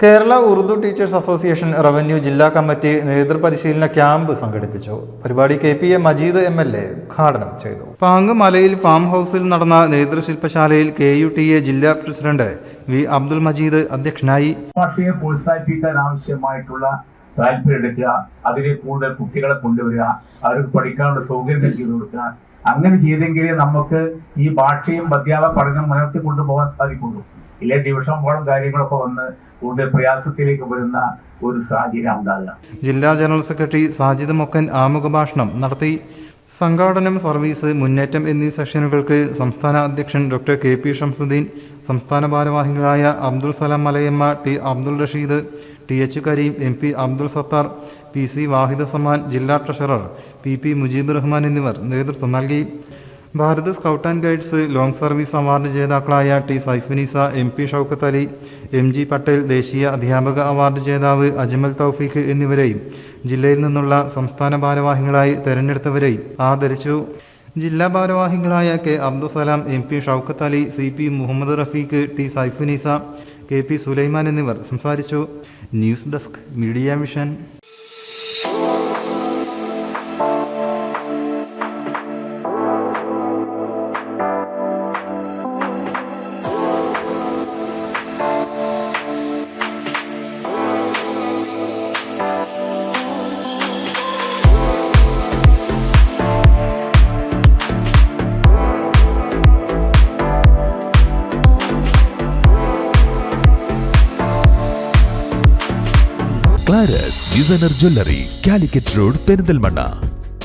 Kerala Urdu teachers association revenue ജില്ലാ committee നേതൃപരിശീലന camp സംഘടിപ്പിച്ചു. പരിപാടി KPA മജീദ് MLA ഉദ്ഘാടനം ചെയ്തു. പാങ് മലയിൽ ഫാം ഹൗസിൽ നടന്ന നേതൃശില്പശാലയിൽ KUTA ജില്ലാ പ്രസിഡന്റ് V. അബ്ദുൽ മജീദ് അധ്യക്ഷനായി. ഭാഷയെ പ്രോത്സാഹിപ്പിക്കാൻ ആവശ്യമായിട്ടുള്ള താല്പര്യം എടുക്കുക, അതിലെ കൂടുതൽ കുട്ടികളെ കൊണ്ടുവരിക, അവർക്ക് പഠിക്കാനുള്ള സൗകര്യങ്ങൾ ചെയ്തു കൊടുക്കുക. അങ്ങനെ ചെയ്തെങ്കിലേ നമുക്ക് ഈ ഭാഷയും അധ്യാപക പഠനം മുന്നോട്ട് കൊണ്ടുപോകാൻ സാധിക്കുള്ളൂ. ഇല്ലേ ഡിവിഷൻ ബോർഡും കാര്യങ്ങളൊക്കെ വന്ന് കൂടുതൽ പ്രയാസത്തിലേക്ക് വരുന്ന ഒരു സാഹചര്യം ഉണ്ടാകുക. ജില്ലാ ജനറൽ സെക്രട്ടറി സാജിദ് മൊക്കൻ ആമുഖ ഭാഷണം നടത്തി. സംഘാടനം, സർവീസ്, മുന്നേറ്റം എന്നീ സെക്ഷനുകൾക്ക് സംസ്ഥാന അധ്യക്ഷൻ ഡോക്ടർ KP ഷംസുദ്ദീൻ, സംസ്ഥാന ഭാരവാഹികളായ Abdul Salam Malayamma, T. Abdul Rasheed, TH Kareem, MP Abdul Sattar, PC വാഹിദ് സമാൻ, ജില്ലാ ട്രഷറർ PP മുജീബ് റഹ്മാൻ എന്നിവർ നേതൃത്വം നൽകി. Bharat scout and guides long service award ജേതാക്കളായ T. Saifunisa, MP Shoukath Ali, MG Patel, ദേശീയ അധ്യാപക അവാർഡ് ജേതാവ് അജ്മൽ തൗഫീഖ് എന്നിവരെയും ജില്ലയിൽ നിന്നുള്ള സംസ്ഥാന ഭാരവാഹികളായി തെരഞ്ഞെടുത്തവരെയും ആദരിച്ചു. ജില്ലാ ഭാരവാഹികളായ K. Abdussalam, MP Shoukath Ali, CP Muhammad Rafeeq, T. Saifunisa, KP Sulaiman എന്നിവർ സംസാരിച്ചു. News desk media vision. Claris Designer Jewelry, Calicut Road, Perindalmanna.